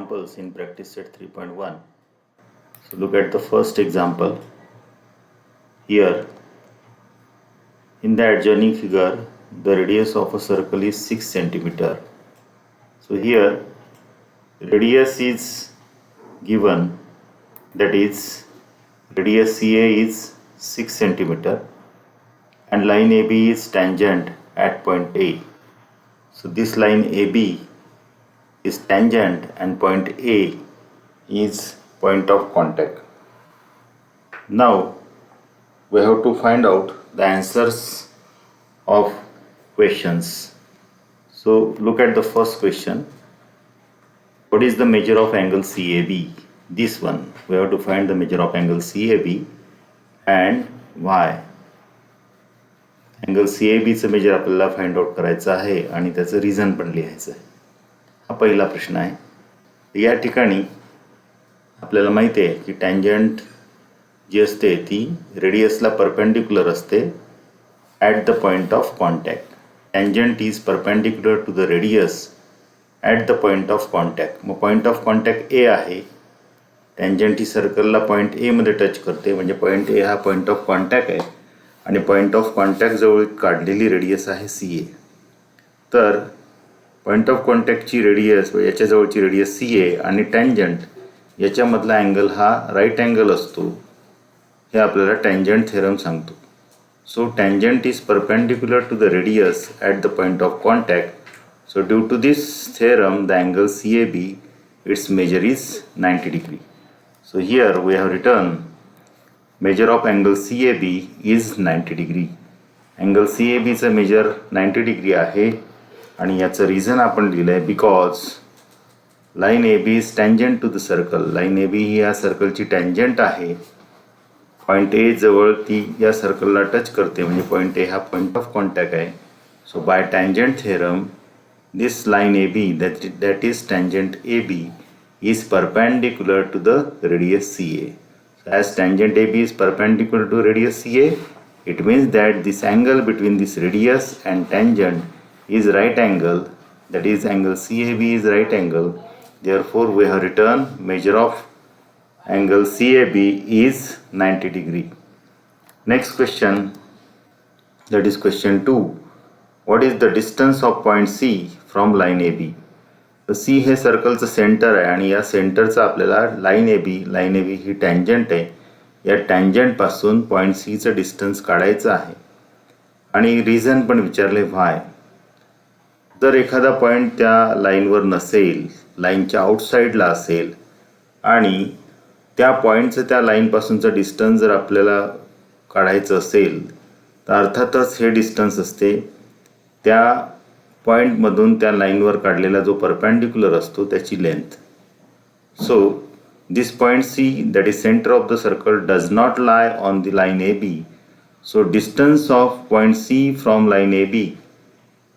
examples in practice set 3.1. So look at the first example. Here in the adjoining figure, the radius of a circle is 6 centimeter. So here radius is given, that is radius CA is 6 centimeter and line AB is tangent at point A. So this line AB is tangent and point A is point of contact. Now we have to find out the answers of questions. So look at the first question. What is the measure of angle CAB? This one. We have to find the measure of angle CAB and why. Angle CABचं measure आपल्याला find out करायचं आहे आणि त्याचं reason पण लिहायचं आहे. हा पहिला प्रश्न आहे. या ठिकाणी आपल्याला माहिती आहे की टँजंट जी असते ती रेडियसला परपेंडिक्युलर असते at the point of contact. Tangent is perpendicular to the radius at the point of contact. मग पॉईंट ऑफ कॉन्टॅक्ट ए आहे. टँजंट ही सर्कलला पॉईंट एमध्ये टच करते, म्हणजे पॉईंट ए हा पॉईंट ऑफ कॉन्टॅक्ट आहे आणि पॉईंट ऑफ कॉन्टॅक्ट जवळ काढलेली रेडियस आहे CA. तर पॉईंट ऑफ कॉन्टॅक्टची रेडियस याच्याजवळची रेडियस CA आणि टँजंट याच्यामधला अँगल हा राईट अँगल असतो, हे आपल्याला टँजंट थेरम सांगतो. So tangent is perpendicular to the radius at the point of contact. So due to this theorem the angle CAB its measure is 90 degree. So here we have written measure of angle CAB is 90 degree. Angle CAB चं measure 90 degree आहे आणि याचं reason आपण लिहिलं आहे because line AB is tangent to the circle. Line AB ही या सर्कलची टँजंट आहे. पॉईंट ए जवळ ती या सर्कलला टच करते, म्हणजे पॉईंट ए हा पॉईंट ऑफ कॉन्टॅक्ट आहे. So by tangent theorem this line AB that is tangent AB is perpendicular to the radius CA. So as tangent AB is perpendicular to radius CA, it means that this angle between this radius and tangent is right angle, that is angle CAB is right angle. Therefore we have written measure of angle CAB is 90 degree. Next question, that is question 2. What is the distance of point C from line AB? तर C हे सर्कलचं centre आहे आणि या सेंटरचं आपल्याला line AB ही tangent आहे. या टँजंटपासून पॉईंट Cचं डिस्टन्स काढायचं आहे आणि रिझन पण विचारले व्हाय. जर एखादा पॉईंट त्या लाईनवर नसेल, लाईनच्या आउटसाईडला असेल आणि त्या पॉईंटचं त्या लाईनपासूनचं डिस्टन्स जर आपल्याला काढायचं असेल तर अर्थातच हे डिस्टन्स असते त्या पॉईंटमधून त्या लाईनवर काढलेला जो परपेंडिक्युलर असतो त्याची length. So this point C that is centre of the circle does not lie on the line AB. So distance of point C from line AB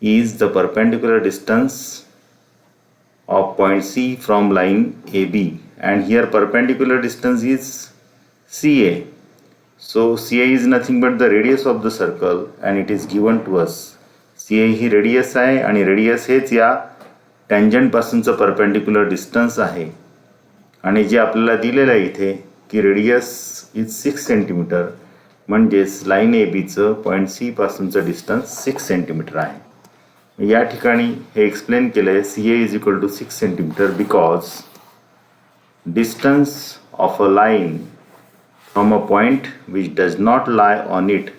is the perpendicular distance of point C from line AB, and here perpendicular distance is CA. So CA is nothing but the radius of the circle and it is given to us. CA he radius आहे आणि radius हेच या टँजंटपासूनचं perpendicular distance आहे आणि जे आपल्याला दिलेलं आहे इथे की रेडियस इज 6 सेंटीमीटर, म्हणजेच लाईन ABचं पॉईंट C पासूनचं डिस्टन्स 6 सेंटीमीटर आहे. या ठिकाणी हे एक्सप्लेन केलं आहे CA is equal to 6 centimetre because distance of a line from a point which does not lie on it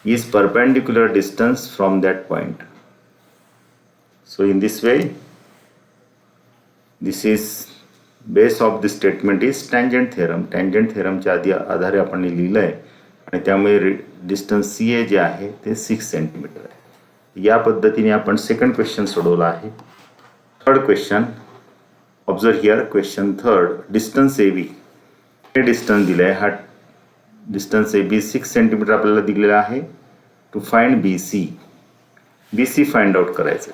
is perpendicular distance from that point. So in this way, this is base of this statement is tangent theorem. Tangent theorem च्या आधारे आपण लिहिलं आहे आणि त्यामुळे distance CA जे आहे ते 6 सेंटीमीटर आहे. या पद्धतीने आपण सेकंड क्वेश्चन सोडवला आहे. Third question, observe here question third. Distance AB हे डिस्टन्स दिलं आहे. हा डिस्टन्स AB 6 सेंटीमीटर आपल्याला दिलेला आहे. To find BC find out करायचं.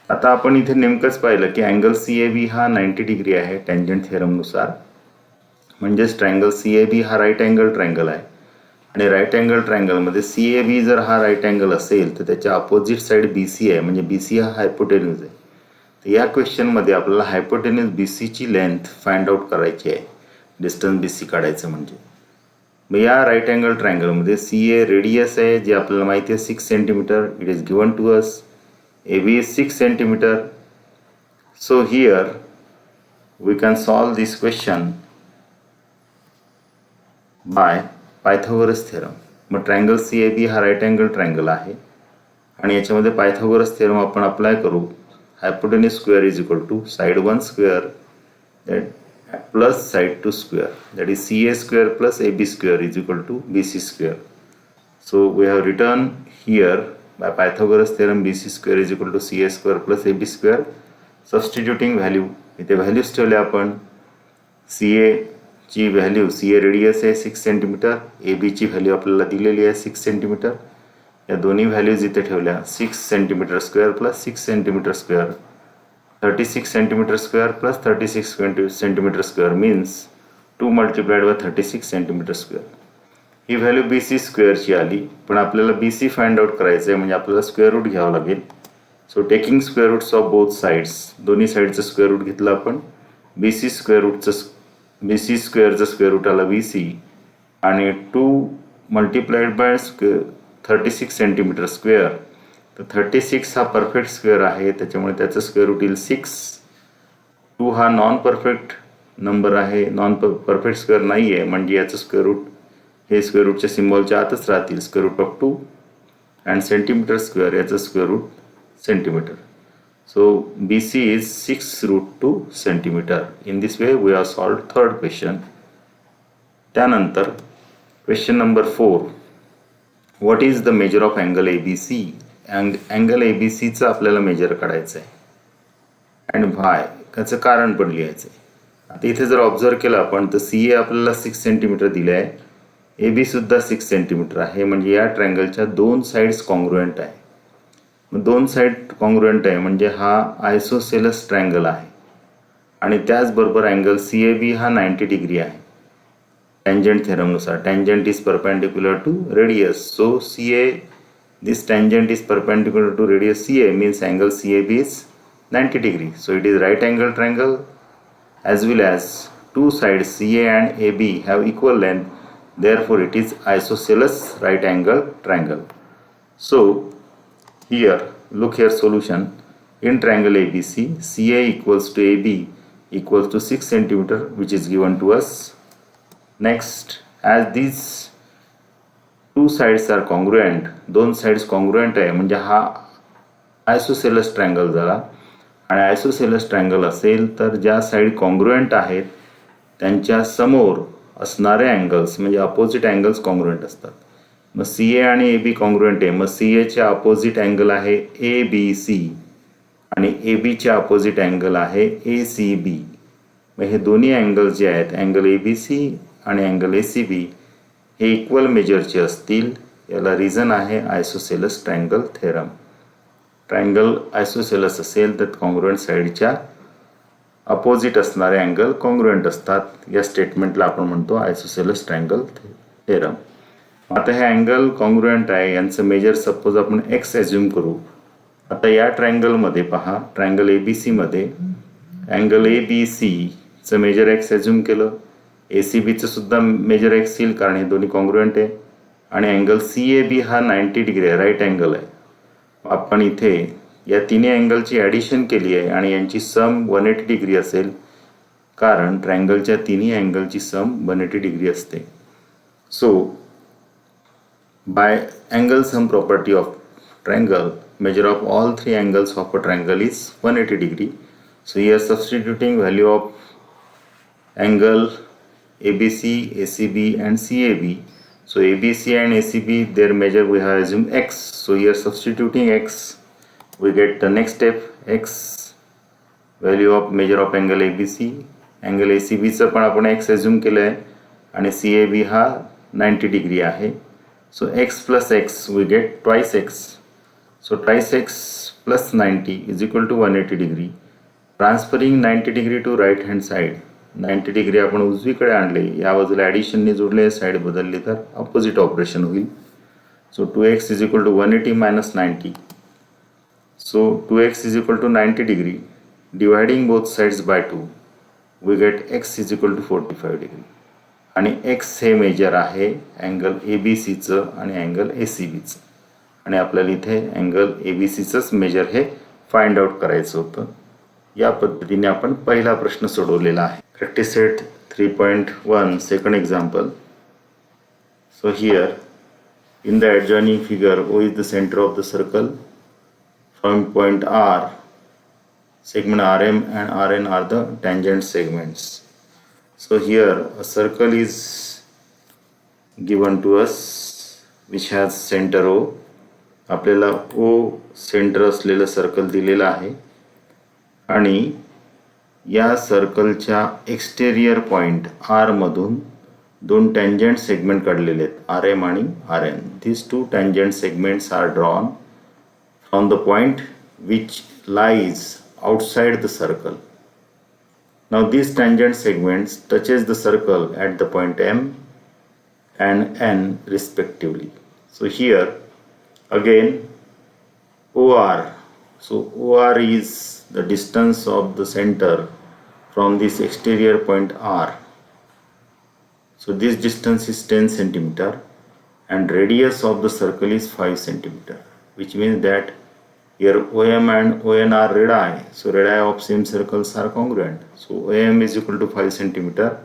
आता आपण इथे नेमकंच पाहिलं की अँगल CAB हा 90 डिग्री आहे टँजंट थेरमनुसार, म्हणजेच ट्रायंगल CAB हा राईट अँगल ट्रायंगल आहे आणि राईट अँगल ट्रायंगलमध्ये CAB जर हा राईट अँगल असेल तर त्याच्या अपोजिट साईड BC आहे, म्हणजे BC हा हायपोटेन्यूज आहे. या क्वेश्चनमध्ये आपल्याला हायपोटेन्यूज बी सीची लेंथ फाइंड आउट करायची आहे, डिस्टन्स बी सी काढायचं म्हणजे. मग या राईट अँगल ट्रायंगलमध्ये सी ए रेडियस आहे जे आपल्याला माहिती आहे 6 centimetre. It is given to us. A B is 6 centimetre. So here we can solve this question by Pythagoras theorem. मग ट्रायंगल सी ए बी हा राईट अँगल ट्रायंगल आहे आणि याच्यामध्ये पायथागोरस थेरम आपण अप्लाय करू. Hypotenuse square is equal to side 1 square plus side 2 square, that is CA square plus AB square is equal to BC square. So we have written here by Pythagoras theorem BC square is equal to CA square plus AB square. Substituting value, इथे values ठेवल्या आपण. CA ची value, CA radius आहे 6 centimetre, AB ची value आपल्याला दिलेली आहे 6 centimetre. या दोन्ही व्हॅल्यूज इथे ठेवल्या. 6 centimetre square plus 6 centimetre square, 36 centimeter square plus 36 centimeter square means 2 multiplied by 36 centimeter square. ही व्हॅल्यू बी सी स्क्वेअरची आली, पण आपल्याला बी सी फाइंड आउट करायचं आहे म्हणजे आपल्याला स्क्वेअर रूट घ्यावं लागेल. So taking square roots of both sides, दोन्ही साईडचं स्क्वेअर रूट घेतलं आपण. बी सी स्क्वेअरचं स्क्वेअर रूट आला बी सी आणि 2 multiplied by 36 सेंटीमीटर स्क्वेअर. तर 36 हा परफेक्ट स्क्वेअर आहे त्याच्यामुळे त्याचं स्क्वेअर रूट येईल 6. 2 हा नॉन परफेक्ट नंबर आहे, नॉन परफेक्ट स्क्वेअर नाही आहे म्हणजे याचं स्क्वेअर रूट हे स्क्वेअर रूटच्या सिम्बॉलच्या आतच राहतील. Square root of 2 and centimetre square याचं square root centimetre. So B C is 6√2 centimetre. In this way we have solved third question. त्यानंतर question number 4. What is the measure of angle A B C. Angle A B सीचं आपल्याला major काढायचं आहे and व्हाय, त्याचं कारण पण लिहायचं आहे. आता इथे जर ऑब्झर्व केलं आपण तर सी ए आपल्याला 6 सेंटीमीटर दिलं आहे, ए बी सुद्धा 6 सेंटीमीटर आहे म्हणजे या ट्रायंगलच्या 2 साईड्स कॉन्ग्रुएंट आहे. मग 2 साईड कॉन्ग्रुएंट आहे म्हणजे हा आयसोसेलस ट्रायंगल आहे आणि त्याचबरोबर अँगल सी ए बी हा 90 डिग्री आहे. टँजंट थेरमनुसार tangent is perpendicular to radius. So C A, this tangent is perpendicular to radius CA means angle CAB is 90 degree. So it is right angle triangle as well as two sides CA and AB have equal length. Therefore it is isosceles right angle triangle. So here look here solution. In triangle ABC, CA equals to AB equals to 6 centimeter which is given to us. Next, as these two sides are congruent, 2 sides congruent आहे म्हणजे हा आयसोसेलस triangle झाला. आणि आयसोसेलस triangle असेल तर ज्या side congruent आहेत त्यांच्या समोर असणारे अँगल्स म्हणजे अपोजिट अँगल्स कॉन्ग्रुएंट असतात. मग सी ए आणि ए बी कॉन्ग्रुएंट आहे, मग सी एच्या अपोजिट अँगल आहे ए बी सी आणि ए बीच्या अपोजिट अँगल आहे ए सी बी. मग हे दोन्ही अँगल्स जे आहेत अँगल ए बी सी आणि अँगल ए सी बी हे इक्वल मेजरचे असतील. याला रिझन आहे आयसोसेलस ट्रायंगल थेरम. ट्रायंगल आयसोसेलस असेल तर कॉन्ग्रुएंट साईडच्या अपोजिट असणारे अँगल कॉन्ग्रुएंट असतात. या स्टेटमेंटला आपण म्हणतो आयसोसेलस ट्रायंगल थेरम. आता हे अँगल कॉन्ग्रुएंट आहे यांचं मेजर सपोज आपण एक्स ॲज्युम करू. आता या ट्रायंगलमध्ये पहा, ट्रायंगल ए बी सीमध्ये अँगल ए बी सीचं मेजर एक्स ॲज्युम केलं, ए सी बीचं सुद्धा मेजर एक्स येईल कारण हे दोन्ही कॉन्ग्रुएंट आहे आणि अँगल सी ए बी हा 90 डिग्री आहे, राईट अँगल आहे. आपण इथे या तिन्ही अँगलची ॲडिशन केली आहे आणि यांची सम 180 डिग्री असेल कारण ट्रायंगलच्या तिन्ही अँगलची सम 180 डिग्री असते. So by angle sum property of triangle, measure of all 3 angles of a triangle is 180 degree. So here substituting value of angle ABC, ACB and CAB. So ABC and ACB, their measure we have assumed x. So here substituting x, we get the next step x value of measure of angle ABC. Angle ACB चं पण आपण x assume केलं आहे आणि CAB हा 90 degree आहे. So x plus x we get twice x. So twice x plus 90 is equal to 180 degree. Transferring 90 degree to right hand side. 90 degree आपण उजवीकडे आणले, या बाजूला ॲडिशनने जोडले, साईड बदलली तर ऑपोजिट ऑपरेशन होईल. So 2x is equal to 180 minus 90. So 2x is equal to 90 degree. Dividing both sides by 2 we get x is equal to 45 degree आणि x हे मेजर आहे अँगल ABCचं आणि अँगल ACBचं आणि आपल्याला इथे अँगल ABCचंच मेजर हे फाइंड आउट करायचं होतं. या पद्धतीने आपण पहिला प्रश्न सोडवलेला आहे. Practice set 3.1 second example. So here in the adjoining figure O is the center of the circle. From point R, segment RM and RN are the tangent segments. So here a circle is given to us which has center O. आपल्याला O centre असलेलं circle दिलेलं आहे आणि या सर्कलच्या exterior point R मधून दोन tangent segment काढलेले आहेत RM आणि RN. These two tangent segments are drawn from the point which lies outside the circle. Now these tangent segments touches the circle at the point M and N respectively. So here again OR. So OR is the distance of the center from this exterior point R. So this distance is 10 centimeter and radius of the circle is 5 centimeter, which means that here OM and ON are radii. So radii of same circles are congruent. So OM is equal to 5 centimeter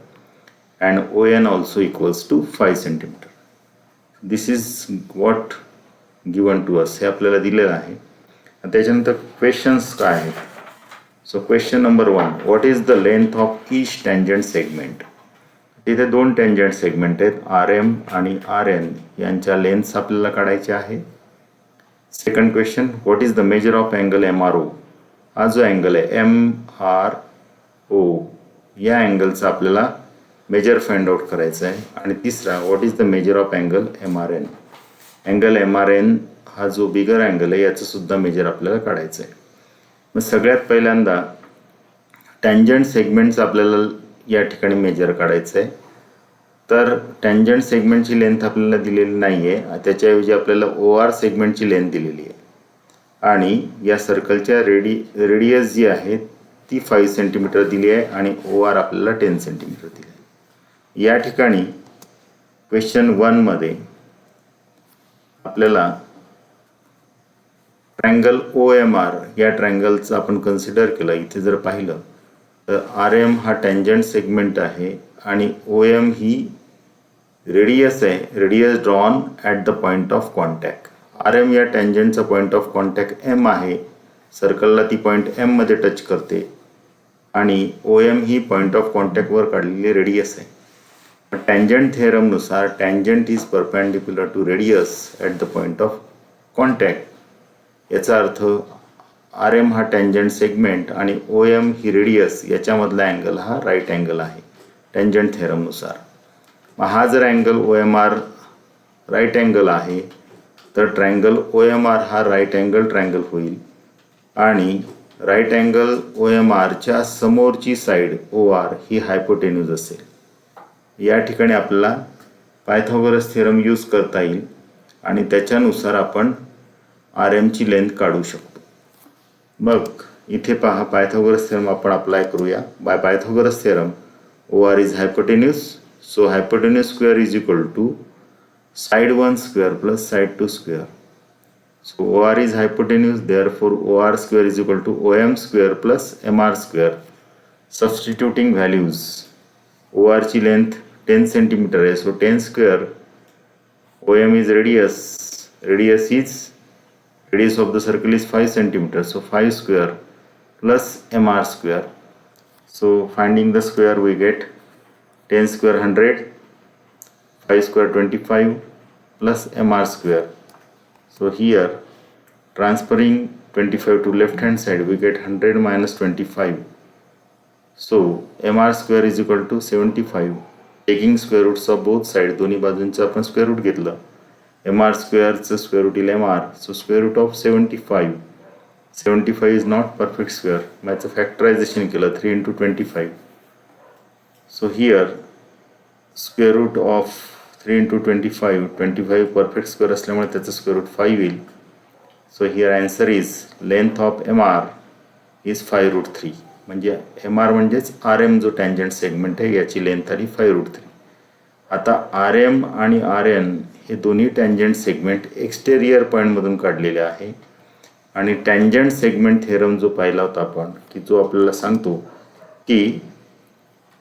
and ON also equals to 5 centimeter. This is what given to us. हे आपल्याला दिलेलं आहे. त्याच्यानंतर questions काय आहेत. So question number 1, what is the length of each tangent segment. तिथे दोन tangent segment आहेत RM आणि RN यांच्या लेंथ्स आपल्याला काढायचे आहे. Second question, what is the measure of angle MRO. हा जो अँगल आहे MRO या अँगलचा आपल्याला मेजर फाइंड आउट करायचा आहे. आणि तिसरा, what is the measure of angle MRN. Angle MRN हा जो बिगर अँगल आहे याचं सुद्धा मेजर आपल्याला काढायचं आहे. मग सगळ्यात पहिल्यांदा टँजंट सेगमेंटचं आपल्याला या ठिकाणी मेजर काढायचं आहे. तर टँजंट सेगमेंटची लेंथ आपल्याला दिलेली नाही आहे, त्याच्याऐवजी आपल्याला OR सेगमेंटची लेंथ दिलेली आहे आणि या सर्कलच्या रेडियस जी आहे ती 5 सेंटीमीटर दिली आहे आणि OR आपल्याला 10 सेंटीमीटर दिली आहे. या ठिकाणी क्वेश्चन 1 मध्ये आपल्याला ट्रायंगल OMR या ट्रायंगलचं आपण कन्सिडर केलं. इथे जर पाहिलं तर RM हा टँजंट सेगमेंट आहे आणि OM ही रेडियस आहे, radius drawn at the point of contact. RM या टँजंटचा पॉइंट ऑफ कॉन्टॅक्ट M आहे, सर्कलला ती पॉइंट M मध्ये टच करते आणि OM ही पॉइंट ऑफ कॉन्टॅक्टवर काढलेली रेडियस आहे. टँजंट थेरमनुसार tangent is perpendicular to radius at the point of contact. याचा अर्थ RM हा टँजंट सेगमेंट आणि OM ही रेडियस याच्यामधला अँगल हा राईट अँगल आहे टँजंट थेरमनुसार. मग हा जर अँगल OMR राईट अँगल आहे तर ट्रायंगल OMR हा राईट अँगल ट्रायंगल होईल आणि राईट अँगल OMRच्या समोरची साईड OR ही हायपोटेन्यूज असेल. या ठिकाणी आपल्याला पायथागोरस थेरम यूज करता येईल आणि त्याच्यानुसार आपण RMची लेंथ काढू शकतो. मग इथे पहा पायथागोरस थेरम आपण अप्लाय करूया. By Pythagoras theorem OR is hypotenuse. So hypotenuse square is equal to side 1 square plus side 2 square. So OR is hypotenuse, therefore OR square is equal to OM square plus MR square. Substituting values, OR ची length 10 centimetre आहे, so 10 square. OM is radius, radius is radius of the circle is 5 centimeter, so 5 square plus MR square. So finding the square we get 10 square 100, 5 square 25 plus MR square. So here transferring 25 to left hand side we get 100 minus 25. So MR square is equal to 75. Taking square roots of both sides, दोन्ही बाजूंचं आपण square root घेतलं. MR स्क्वेअरचं square root येईल MR. So square root of 75. 75 is not perfect square. मग याचं factorization केलं 3 into 25. So here square root of 3 into 25, 25 perfect square असल्यामुळे त्याचं स्क्वेअर रूट 5 येईल. So here answer is length of MR is 5√3. म्हणजे MR म्हणजेच RM जो tangent segment आहे याची लेंथ आली 5√3. आता RM आणि RN हे दोन्ही टँजंट सेगमेंट एक्सटेरियर पॉईंटमधून काढलेले आहे. आणि टँजंट सेगमेंट थेरम जो पाहिला होता आपण की जो आपल्याला सांगतो की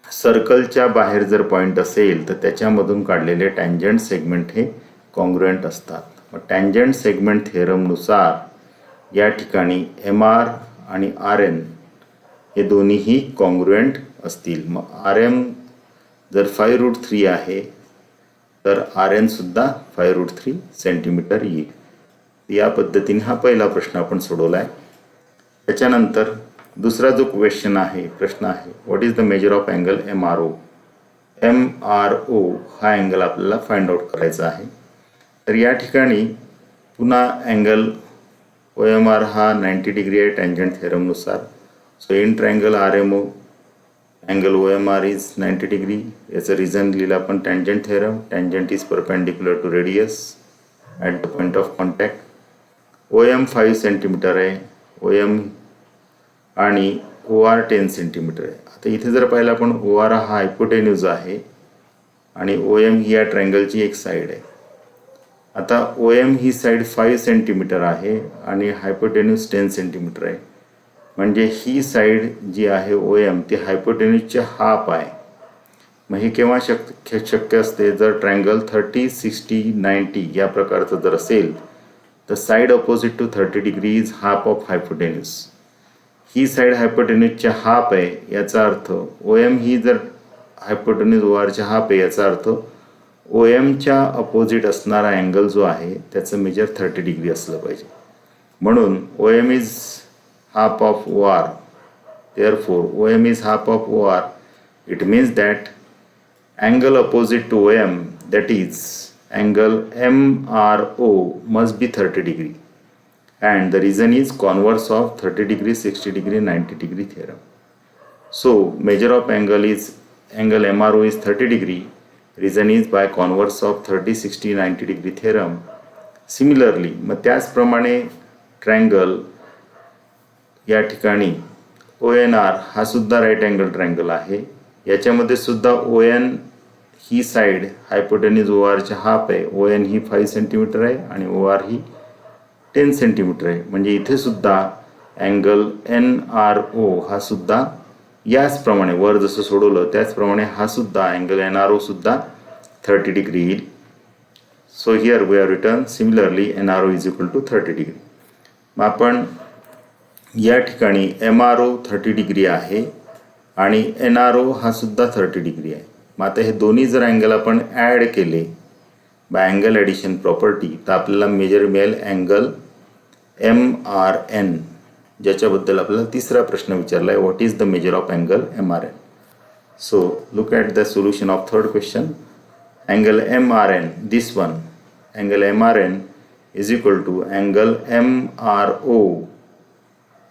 सर्कलच्या बाहेर जर पॉईंट असेल तर त्याच्यामधून काढलेले टँजंट सेगमेंट हे कॉन्ग्रुएंट असतात. मग टँजंट सेगमेंट थेरमनुसार या ठिकाणी MR आणि RN हे दोन्हीही कॉन्ग्रुएंट असतील. मग RM जर 5√3 आहे तर RN सुद्धा 5√3 सेंटीमीटर येईल. या पद्धतीने हा पहिला प्रश्न आपण सोडवला आहे. त्याच्यानंतर दुसरा जो प्रश्न आहे what is the measure of angle MRO. MRO हा अँगल आपल्याला फाइंड आउट करायचा आहे. तर या ठिकाणी पुन्हा अँगल OMR हा 90 डिग्री आहे टँजंट थेरमनुसार. So in triangle RMO angle OMR is 90 degree. याचं रिझन लिहिलं आपण tangent theorem. Tangent is perpendicular to radius at the point of contact. OM 5 centimetre आहे OM आणि OR 10 सेंटीमीटर आहे. आता इथे जर पाहिलं आपण OR हा हायपोटेन्यूज आहे आणि OM ही या ट्रायंगलची एक साईड आहे. आता OM ही साईड 5 सेंटीमीटर आहे आणि हायपोटेन्यूज 10 सेंटीमीटर आहे. म्हणजे ही साईड जी आहे OM ती हायपोटेन्यूजचे हाफ आहे. मग हे केव्हा शक्य असते जर ट्रायंगल 30, 60, 90 या प्रकारचं जर असेल तर side opposite to 30 degree is half of hypotenuse. ही साईड हायपोटेन्यूजच्या हाफ आहे याचा अर्थ OM ही जर हायपोटेन्यूज ORच्या हाफ आहे याचा अर्थ OMच्या अपोजिट असणारा अँगल जो आहे त्याचं मेजर 30 डिग्री असलं पाहिजे. म्हणून OM is half of OR. Therefore, OM is half of OR. It means that angle opposite to OM, that is angle MRO, must be 30 degree. And the reason is converse of 30 degree, 60 degree, 90 degree theorem. So, measure of angle MRO is 30 degree. Reason is by converse of 30, 60, 90 degree theorem. Similarly, मग त्याचप्रमाणे triangle या ठिकाणी ONR हा सुद्धा right angle triangle आहे. याच्यामध्ये सुद्धा ON he side हायपोटेन्यूज ORच्या half आहे. ON ही 5 सेंटीमीटर आहे आणि OR ही 10 सेंटीमीटर आहे. म्हणजे इथे सुद्धा अँगल NRO हा सुद्धा याचप्रमाणे वर जसं सोडवलं त्याचप्रमाणे हा सुद्धा अँगल NRO सुद्धा 30 डिग्री येईल. So here we are return similarly NRO is equal to 30 degree. मग आपण या ठिकाणी MRO 30 डिग्री आहे आणि NRO हा सुद्धा 30 डिग्री आहे. मग आता हे दोन्ही जर अँगल आपण ॲड केले बाय अँगल ॲडिशन प्रॉपर्टी तर आपल्याला मेजर मिळेल अँगल MRN, ज्याच्याबद्दल आपल्याला तिसरा प्रश्न विचारला आहे what is the measure of angle MRN. So look at the solution of third question. Angle MRN, this one angle MRN is equal to angle MRO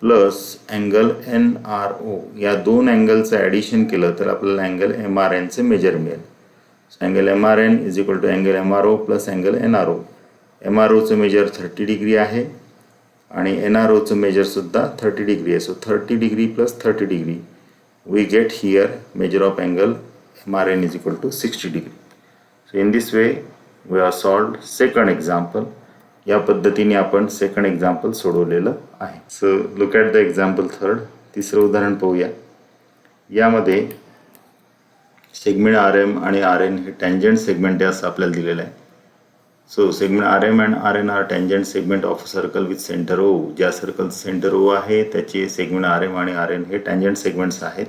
plus angle NRO. या दोन अँगलचं addition केलं तर आपल्याला अँगल MRNचे measure मिळेल. So angle MRN is equal to angle MRO plus angle NRO. MROचं measure 30 degree आहे आणि NROचं मेजरसुद्धा 30 डिग्री आहे. So 30 degree plus 30 degree we get here measure of angle MRN is equal to 60 degree. So in this way we are solved second example. या पद्धतीने आपण second example सोडवलेलं आहे. So look at the example third. तिसरं उदाहरण पाहूया. यामध्ये segment RM आणि RN हे टँजंट सेगमेंट आहे असं आपल्याला दिलेलं आहे. So segment RM and RN are tangent segment of circle with centre O. ज्या सर्कलचं सेंटर O आहे त्याचे सेगमेंट RM आणि RN हे टँजंट सेगमेंट्स आहेत.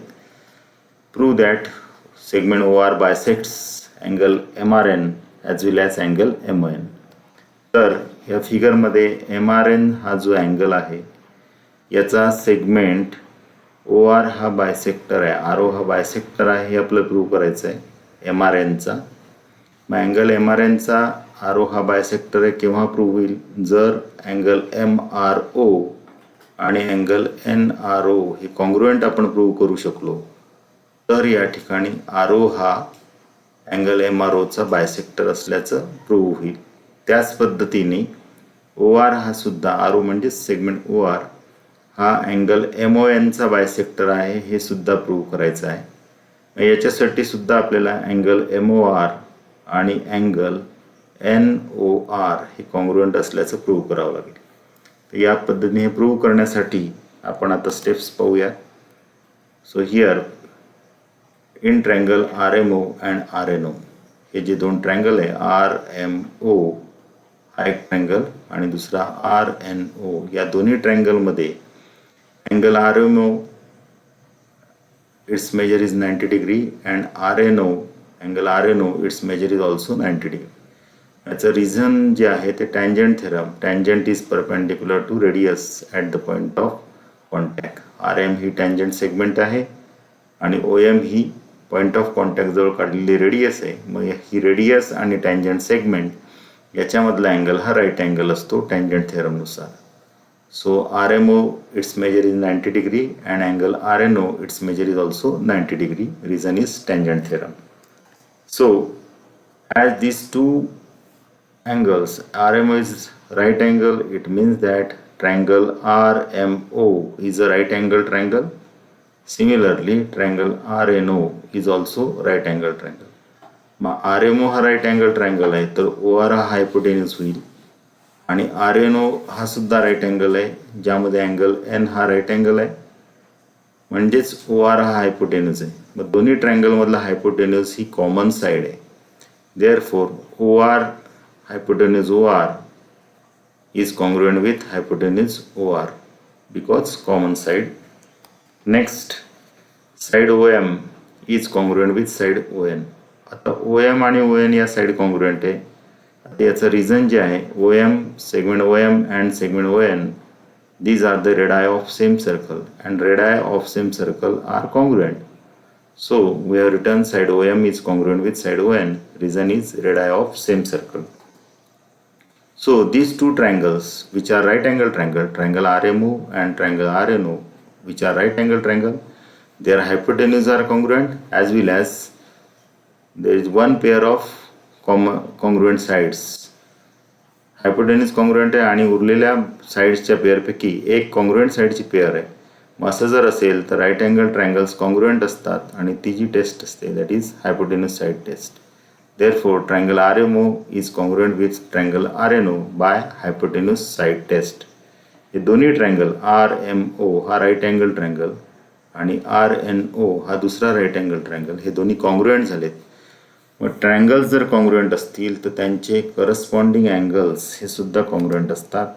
Prove that segment OR bisects angle MRN as well as angle MN. तर या फिगरमध्ये MRN हा जो अँगल आहे याचा सेगमेंट OR हा बायसेक्टर आहे, RO हा बायसेक्टर आहे हे आपलं प्रूव्ह करायचं आहे MRNचा. मग अँगल MRNचा RO हा बायसेक्टर आहे केव्हा प्रूव्ह होईल जर अँगल MRO आणि अँगल NRO हे कॉन्ग्रुएंट आपण प्रूव्ह करू शकलो तर या ठिकाणी RO हा अँगल MROचा बायसेक्टर असल्याचं प्रूव्ह होईल. त्याच पद्धतीने OR हा सुद्धा RO म्हणजे सेगमेंट OR हा अँगल MON चा बायसेक्टर आहे हे सुद्धा प्रूव्ह करायचं आहे. याच्यासाठी सुद्धा आपल्याला अँगल MOR आणि अँगल NOR हे कॉन्ग्रुएंट असल्याचं प्रूव्ह करावं लागेल. तर या पद्धतीने हे प्रूव्ह करण्यासाठी आपण आता स्टेप्स पाहूया. So here in triangle RMO and RNO, हे जे दोन ट्रायंगल आहे RMO हा एक ट्रायंगल आणि दुसरा RNO, या दोन्ही ट्रायंगलमध्ये angle RMO its measure is 90 degree and angle RNO its measure is also 90 degree. याचं रिझन जे आहे ते tangent theorem. Tangent is perpendicular to radius at the point of contact. RM ही टँजंट सेगमेंट आहे आणि OM ही point of contact जवळ काढलेली रेडियस आहे. मग ही रेडियस आणि टँजंट सेगमेंट याच्यामधला अँगल हा राईट अँगल असतो टँजंट थेरमनुसार. So RMO its measure is 90 degree and angle RNO its measure is also 90 degree. Reason is tangent theorem. So as these two angles, RMO is right angle, it means that triangle RMO is a right angle triangle. Similarly, triangle RNO is also right angle triangle. मग RMO हा right angle triangle आहे तर OR हा hypotenuse होईल आणि RNO हा सुद्धा right angle आहे ज्यामध्ये अँगल N हा राईट अँगल आहे, म्हणजेच OR हा हायपोटेन्यूज आहे. मग दोन्ही ट्रायंगलमधला हायपोटेन्यूज ही कॉमन साईड आहे. Therefore OR hypotenuse OR is congruent with hypotenuse OR because common side. Next, side OM is congruent with side ON. आता OM आणि ON या साईड कॉन्ग्रुएंट आहे. याचं रिझन जे आहे OM, segment OM and segment ON, these are the radii of same circle and radii of same circle are congruent. So we have written side OM is congruent with side ON. Reason is radii of same circle. So these two triangles which are right angle triangle, triangle RMO and triangle RNO, which are right angle triangle, their hypotenuse are congruent as well as there is one pair of congruent sides. Hypotenuse congruent आहे आणि उरलेल्या साईड्सच्या पेअरपैकी एक congruent साईडची pair आहे. मग असं जर असेल तर राईट अँगल ट्रायंगल्स कॉन्ग्रुएंट असतात आणि ती जी टेस्ट असते that is hypotenuse side test. Therefore triangle RMO is congruent with triangle RNO by hypotenuse side test. हे दोन्ही ट्रायंगल RMO हा राईट अँगल ट्रायंगल आणि RNO हा दुसरा राईट अँगल ट्रायंगल, हे दोन्ही कॉन्ग्रुएंट झालेत. मग ट्रायंगल्स जर कॉन्ग्रुएंट असतील तर त्यांचे करस्पॉन्डिंग अँगल्स हे सुद्धा कॉन्ग्रुएंट असतात.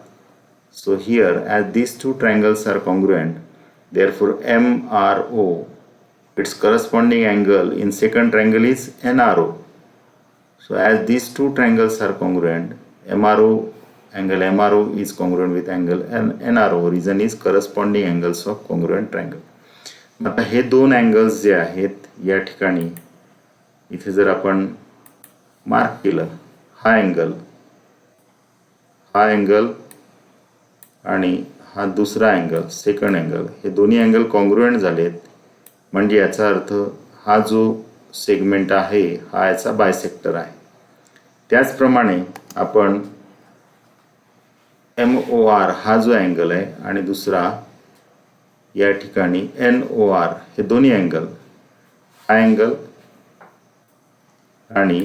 So here as these two triangles are congruent, therefore MRO its corresponding angle in second triangle is NRO. So as these two triangles are congruent, angle MRO is congruent with angle NRO. Reason is corresponding angles of congruent triangle. आता हे दोन angles जे आहेत या ठिकाणी इथे जर आपण मार्क केलं, हा अँगल आणि हा दुसरा अँगल सेकंड अँगल, हे दोन्ही अँगल कॉन्ग्रुएंट झालेत. म्हणजे याचा अर्थ हा जो सेगमेंट आहे हा याचा बायसेक्टर आहे. त्याचप्रमाणे आपण MOR हा जो अँगल आहे आणि दुसरा या ठिकाणी NOR, हे दोन्ही अँगल, हा अँगल आणि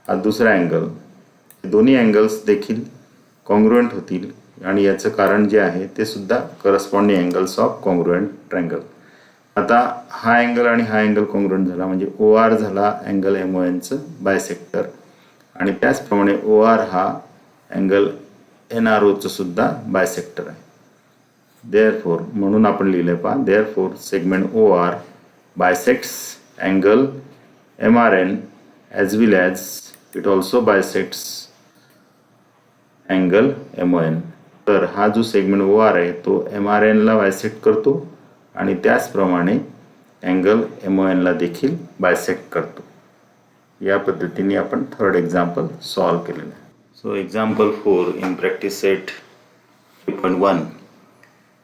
हा दुसरा अँगल, हे दोन्ही अँगल्स देखील कॉन्ग्रुएंट होतील आणि याचं कारण जे आहे ते सुद्धा corresponding angles of congruent triangle. आता हा अँगल आणि हा अँगल कॉन्ग्रुएंट झाला म्हणजे OR झाला अँगल MONचं बायसेक्टर आणि त्याचप्रमाणे OR हा अँगल NROचं सुद्धा बायसेक्टर आहे. देअरफॉर म्हणून आपण लिहिले पहा, therefore segment OR bisects angle MRN as well as it also bisects angle MON. तर हा जो सेगमेंट OR आहे तो MRN ला बायसेक्ट करतो आणि त्याचप्रमाणे अँगल MON ला देखील बायसेक्ट करतो. या पद्धतीने आपण थर्ड एक्झाम्पल सॉल्व केलेलं आहे. So example 4 in practice set 3.1.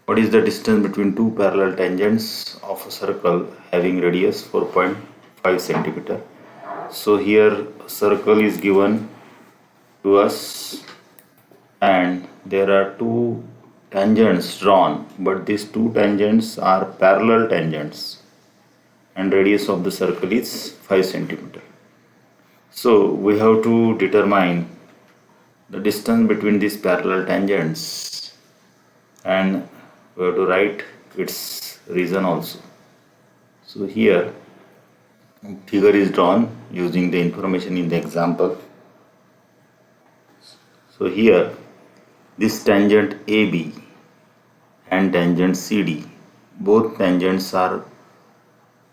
What is the distance between two parallel tangents of a circle having radius 4.5 centimeter? So here a circle is given to us and there are two tangents drawn, but these two tangents are parallel tangents and radius of the circle is 5 centimeter. So we have to determine the distance between these parallel tangents and we have to write its region also. So here figure is drawn using the information in the example. So here this tangent AB and tangent CD, both tangents are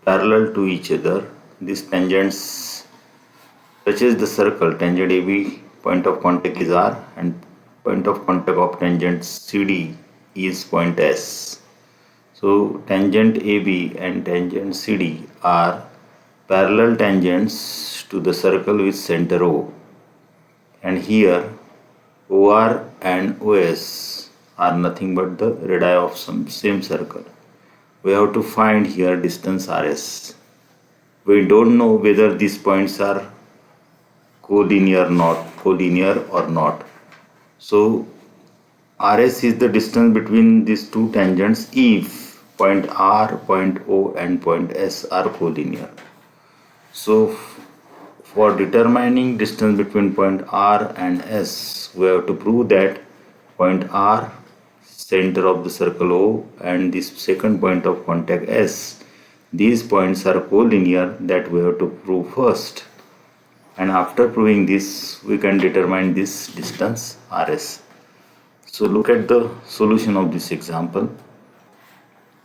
parallel to each other. This tangents touches the circle. Tangent AB point of contact is R and point of contact of tangent CD is point S. So tangent AB and tangent CD are parallel tangents to the circle with center O, and here OR and OS are nothing but the radii of some same circle. We have to find here distance RS. We don't know whether these points are collinear or not. So RS is the distance between these two tangents if point R, point O and point S are collinear. So for determining distance between point R and S, we have to prove that point R, center of the circle O, and this second point of contact S, these points are collinear. That we have to prove first, and after proving this we can determine this distance RS. So look at the solution of this example.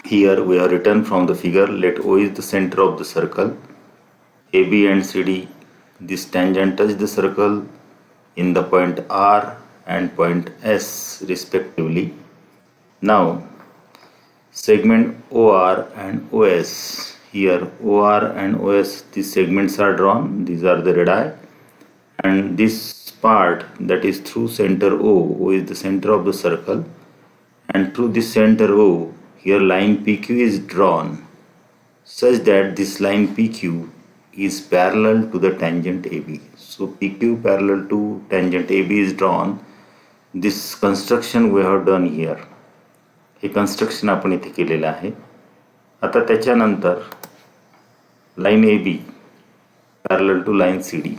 Here we have written from the figure, let O is the center of the circle, AB and CD, this tangent touch the circle in the point R and point S respectively. Now segment OR and OS, here OR and OS, these segments are drawn, these are the radii, and this part that is through center O is the center of the circle, and through this center O here line PQ is drawn such that this line PQ is parallel to the tangent AB. So PQ parallel to tangent AB is drawn. This construction we have done here. हे construction आपण इथे केलेलं आहे. आता त्याच्यानंतर line A B parallel to line C D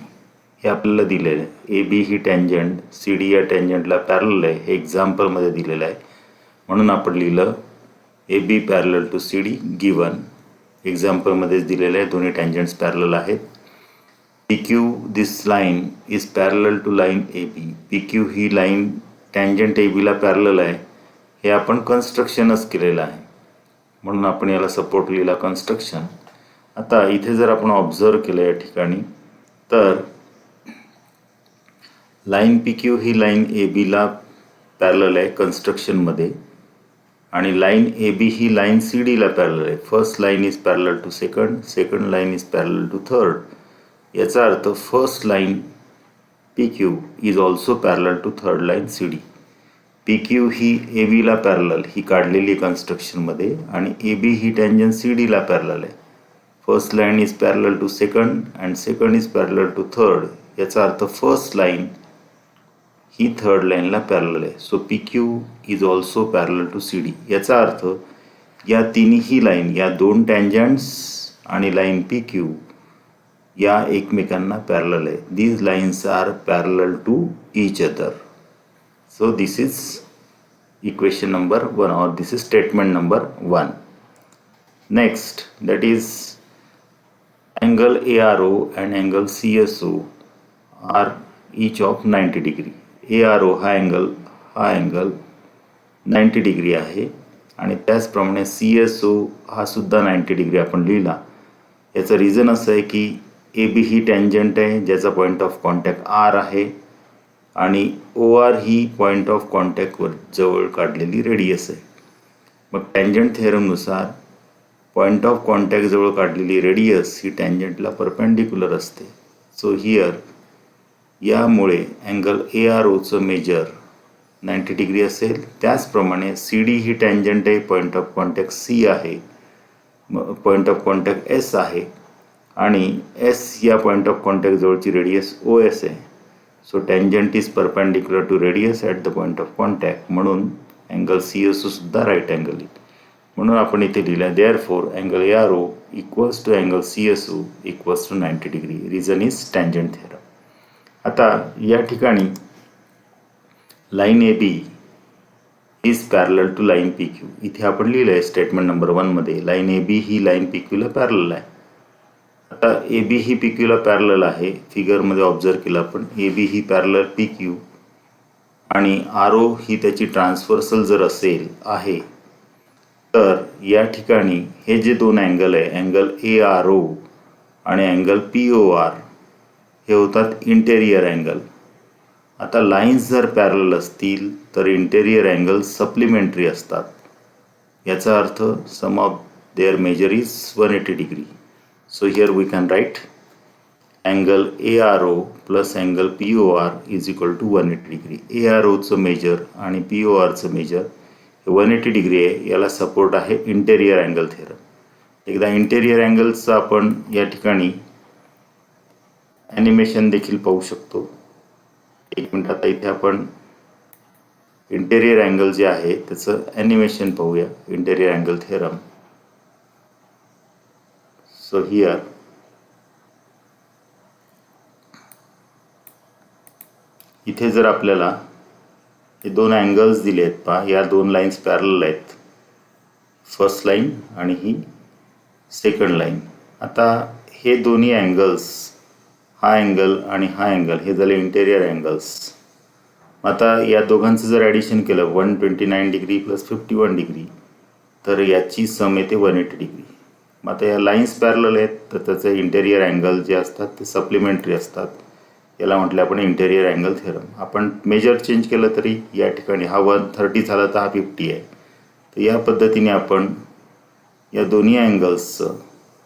हे आपल्याला दिलेलं आहे. ए बी ही टँजंट सी डी या टँजंटला पॅरलल आहे, हे एक्झाम्पलमध्ये दिलेलं आहे. म्हणून आपण लिहिलं A B parallel to C D given. एक्झाम्पलमध्येच दिलेलं आहे, दोन्ही टँजंट्स पॅरलल आहेत. P Q, this line is parallel to line A B. P Q ही लाईन टँजंट ए बीला पॅरलल आहे. हे आपण कन्स्ट्रक्शनच केलेलं आहे, म्हणून आपण याला सपोर्ट लिहिला कन्स्ट्रक्शन. आता इथे जर आपण ऑब्झर्व केलं या ठिकाणी तर लाईन पी क्यू ही लाईन ए बीला पॅरलल आहे कन्स्ट्रक्शनमध्ये, आणि लाईन ए बी ही लाईन सी डीला पॅरलल आहे. First line is parallel to second, second line is parallel to third. याचा अर्थ first line P Q is also parallel to third line C D. P Q ही A बीला parallel ही काढलेली कन्स्ट्रक्शनमध्ये, आणि ए बी ही टँजंट सी डीला पॅरलल आहे. First line is parallel to second and second is parallel to third. याचा अर्थ फर्स्ट लाईन ही थर्ड लाईनला पॅरलल आहे. So P Q is also parallel to C D. याचा अर्थ या तिन्ही लाईन, या दोन टँजंट्स आणि लाईन पी क्यू या एकमेकांना पॅरलल आहे. These lines are parallel to each other. So this is equation number 1, or this is statement number 1. Next, that is angle ARO and angle CSO are each of 90 degree. ARO हा angle 90 degree आहे, आणि त्याचप्रमाणे CSO हा सुद्धा 90 degree आपण लिहिला. याचं reason असं आहे की AB ही टँजंट आहे ज्याचा पॉईंट ऑफ कॉन्टॅक्ट R आहे, आणि ओ आर ही पॉईंट ऑफ कॉन्टॅक्टवर जवळ काढलेली रेडियस आहे. मग टँजंट थेरमनुसार पॉईंट ऑफ कॉन्टॅक्ट जवळ काढलेली रेडियस ही टँजंटला परपेंडिक्युलर असते. सो हियर यामुळे अँगल ए आर ओचं मेजर 90 डिग्री असेल. त्याचप्रमाणे सी डी ही टँजंट आहे, पॉईंट ऑफ कॉन्टॅक्ट सी आहे, पॉईंट ऑफ कॉन्टॅक्ट एस आहे, आणि एस या पॉईंट ऑफ कॉन्टॅक्ट जवळची रेडियस ओ एस आहे. So tangent is perpendicular to radius at the point of contact. म्हणून अँगल CSO सुद्धा राईट अँगल येईल. म्हणून आपण इथे लिहिलं therefore angle ARO equals to angle CSO equals to 90 degree. Reason is tangent theorem. आता या ठिकाणी line AB is parallel to line PQ. इथे आपण लिहिलं आहे स्टेटमेंट नंबर 1 मध्ये लाईन AB ही लाईन PQ ला पॅरलल आहे. आता AB ही PQ ला पॅरलल आहे. फिगरमध्ये ऑब्झर्व केलं आपण AB ही पॅरलल PQ आणि RO ही त्याची ट्रान्सव्हर्सल जर असेल आहे तर या ठिकाणी हे जे दोन अँगल आहे अँगल ARO आणि अँगल POR हे होतात इंटेरियर अँगल. आता लाईन्स जर पॅरलल असतील तर इंटेरियर अँगल सप्लिमेंटरी असतात. याचा अर्थ sum of their measure is 180 degree. So here we can write angle ARO plus angle POR is equal to 180 degree. AROचं मेजर आणि PORचं मेजर 180 डिग्री आहे. याला सपोर्ट आहे इंटेरियर अँगल थेरम. एकदा इंटेरियर अँगलचं आपण या ठिकाणी ॲनिमेशन देखील पाहू शकतो. एक मिनिट. आता इथे आपण इंटेरियर अँगल जे आहे त्याचं ॲनिमेशन पाहूया. Interior angle theorem. So here इथे जर आपल्याला हे दोन अँगल्स दिले आहेत पहा. या दोन लाईन्स पॅरलल आहेत. फर्स्ट लाईन आणि ही सेकंड लाईन. आता हे दोन्ही अँगल्स हा अँगल आणि हा अँगल हे झाले इंटेरियर अँगल्स. आता या दोघांचं जर ॲडिशन केलं 129 डिग्री प्लस 51 डिग्री तर याची सम येते 180 डिग्री. मग आता या लाईन्स पॅरलल आहेत तर त्याचे इंटेरियर अँगल जे असतात ते सप्लिमेंटरी असतात. याला म्हटलं आपण इंटेरियर अँगल थेरम. आपण मेजर चेंज केलं तरी या ठिकाणी हा 130 झाला तर हा 50 आहे. तर या पद्धतीने आपण या दोन्ही अँगल्सचं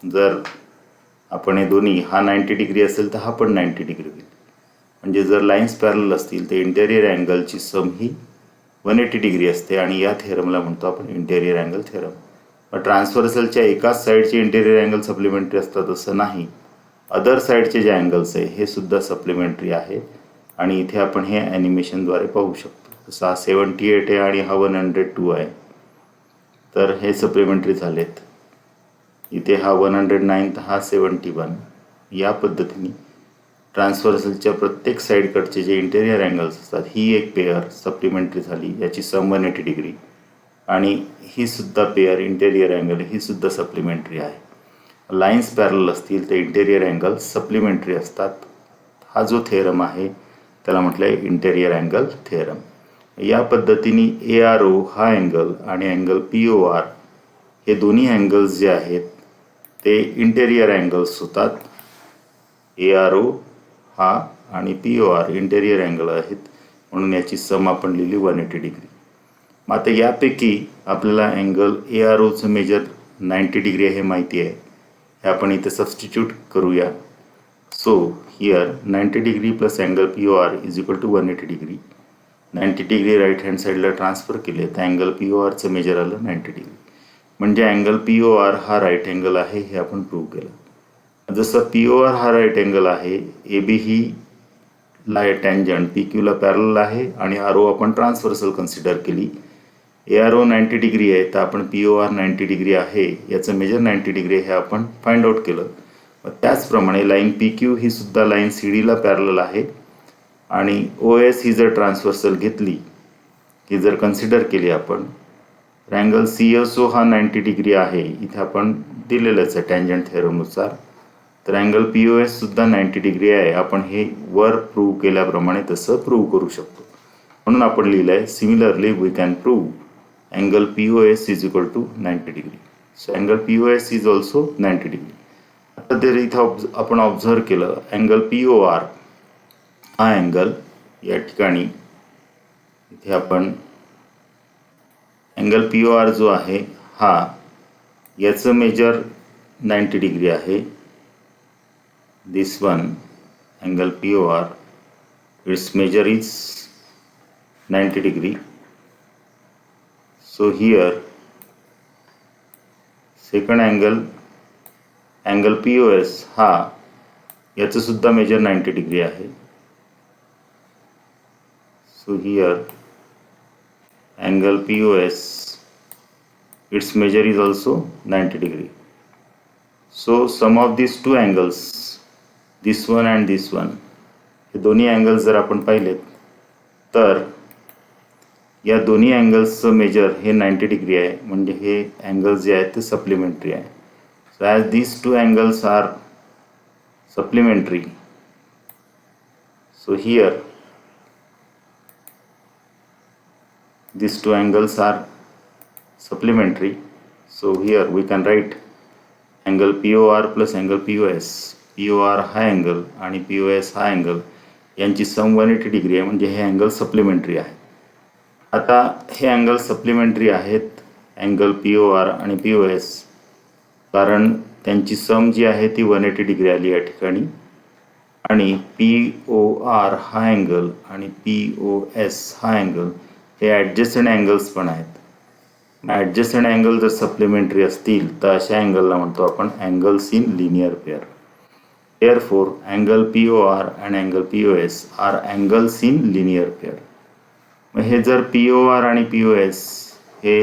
जर आपण हे दोन्ही हा 90 डिग्री असेल तर हा पण 90 डिग्री होईल. म्हणजे जर लाईन्स पॅरलल असतील तर इंटेरियर अँगलची सम ही 180 डिग्री असते आणि या थेरमला म्हणतो आपण इंटेरियर अँगल थेरम. मग ट्रान्सव्हर्सलच्या एकाच साईडचे इंटेरियर अँगल सप्लिमेंटरी असतात असं नाही. अदर साईडचे जे अँगल्स आहे हे सुद्धा सप्लिमेंटरी आहे आणि इथे आपण हे ॲनिमेशनद्वारे पाहू शकतो. जसं हा 78 आहे आणि हा 102 आहे तर हे सप्लिमेंटरी झालेत. इथे हा 109 तर हा 71. या पद्धतीने ट्रान्सव्हर्सलच्या प्रत्येक साईडकडचे जे इंटेरियर अँगल्स असतात ही एक पेअर सप्लिमेंटरी झाली. याची सम 180 डिग्री आणि ही सुद्धा पेअर इंटेरियर अँगल ही सुद्धा सप्लिमेंटरी आहे. लाईन्स पॅरलल असतील तर इंटेरियर अँगल सप्लिमेंटरी असतात. हा जो थेरम आहे त्याला म्हटलं आहे इंटेरियर अँगल थेरम. या पद्धतीने ARO हा अँगल आणि अँगल POR हे दोन्ही अँगल्स जे आहेत ते इंटेरियर अँगल्स होतात. ARO हा आणि POR इंटेरियर अँगल आहेत म्हणून याची सम आपण लिहिली 180 डिग्री. मग आता यापैकी आपल्याला अँगल AROचं मेजर 90 डिग्री आहे हे माहिती आहे. हे आपण इथे सबस्टिट्यूट करूया. So here 90 degree plus angle POR is equal to 180 degree. 90 degree right hand साईडला ट्रान्सफर केले तर अँगल PORचं मेजर आलं 90 डिग्री. म्हणजे अँगल POR हा राईट अँगल आहे हे आपण प्रूव्ह केलं. जसं POR हा राईट अँगल आहे AB ही टँजंट PQला पॅरलल आहे आणि RO आपण ट्रान्सव्हर्सल कन्सिडर केली. ARO 90 डिग्री आहे तर आपण POR 90 डिग्री आहे याचं मेजर 90 डिग्री हे आपण फाइंड आउट केलं. त्याचप्रमाणे लाईन PQ ही सुद्धा लाईन CDला पॅरलल आहे आणि OS ही जर ट्रान्सव्हर्सल घेतली की जर कन्सिडर केली आपण तर अँगल CSO हा 90 डिग्री आहे. इथे आपण दिलेलंच आहे टँजंट थेरमनुसार. तर अँगल POS सुद्धा 90 डिग्री आहे. आपण हे वर प्रूव्ह केल्याप्रमाणे तसं प्रूव्ह करू शकतो. म्हणून आपण लिहिलं आहे similarly we can prove angle POS is equal to 90 degree. So angle POS is also 90 degree. आता जर इथं आपण ऑब्झर्व केलं अँगल POR हा अँगल या ठिकाणी इथे आपण अँगल POR जो आहे हा याचं मेजर 90 डिग्री आहे. This one angle POR its measure is 90 degree. So here second angle POS हा याचं सुद्धा मेजर 90 डिग्री आहे. So here angle POS, its measure is also 90 degree. So sum of these two angles, this one and this one, हे दोन्ही angles जर आपण पाहिलेत तर या दोन्ही अँगल्सचं मेजर हे 90 डिग्री आहे, म्हणजे हे अँगल्स जे आहेत ते सप्लिमेंटरी आहे. So as these two angles are supplementary, so here these two angles are supplementary, so here we can write angle POR plus angle POS. POR हा अँगल आणि POS हा अँगल यांची सम 180 डिग्री आहे, म्हणजे हे अँगल सप्लिमेंटरी आहे. आता हे अँगल सप्लिमेंटरी आहेत अँगल POR आणि POS, कारण त्यांची सम जी आहे ती 180 डिग्री आली या ठिकाणी, आणि POR हा अँगल आणि POS हा अँगल हे ॲडजस्टंट अँगल्स पण आहेत. ॲडजस्टंट अँगल जर सप्लिमेंटरी असतील तर अशा अँगलला म्हणतो आपण angles in linear pair. Therefore, angle POR and angle POS are angles in linear pair. मग हे जर POR आणि POS हे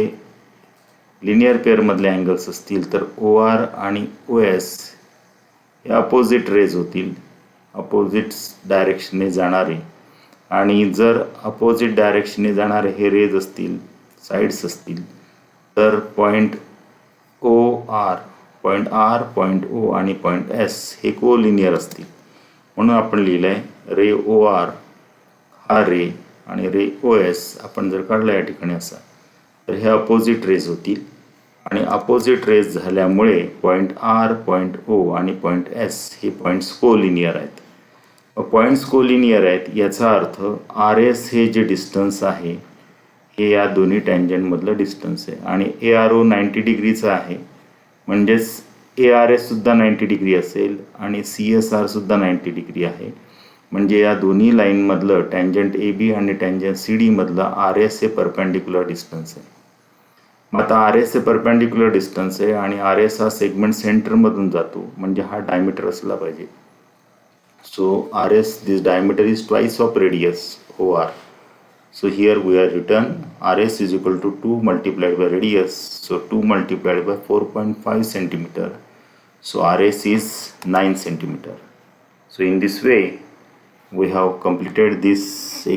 लिनियर पेअरमधले अँगल्स असतील तर OR आणि OS हे अपोजिट रेज होतील, अपोजिट डायरेक्शनने जाणारे. आणि जर अपोजिट डायरेक्शनने जाणारे हे रेज असतील, साईड्स असतील, तर point OR, point R, point O आणि पॉईंट S हे कोलिनियर असतील. म्हणून आपण लिहिलं आहे रे OR हा रे आणि रे OS आपण जर काढला या ठिकाणी असा, तर हे अपोजिट रेज होतील. आणि अपोजिट रेज झाल्यामुळे पॉईंट R, पॉईंट O आणि पॉईंट S हे पॉईंट्स कोलिनियर आहेत. पॉईंट्स कोलिनियर आहेत याचा अर्थ RS हे जे डिस्टन्स आहे हे या दोन्ही टँजंटमधलं डिस्टन्स आहे, आणि ARO 90 डिग्रीचं आहे, म्हणजेच ARS सुद्धा 90 डिग्री असेल आणि CSR सुद्धा 90 डिग्री आहे. म्हणजे या दोन्ही लाईनमधलं टँजंट AB आणि टँजंट CD मधलं RS हे परपेंडिक्युलर डिस्टन्स आहे. मग आता RS हे परपेंडिक्युलर डिस्टन्स आहे आणि RS हा सेगमेंट सेंटरमधून जातो, म्हणजे हा डायमीटर असला पाहिजे. So RS, this diameter is twice of radius OR. So here we are written RS is equal to 2 multiplied by radius. So 2 multiplied by 4.5 centimeter. So RS is 9 centimeter. So in this way we have completed this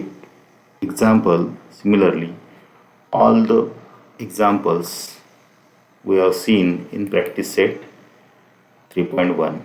example. Similarly, all the examples we have seen in practice set 3.1.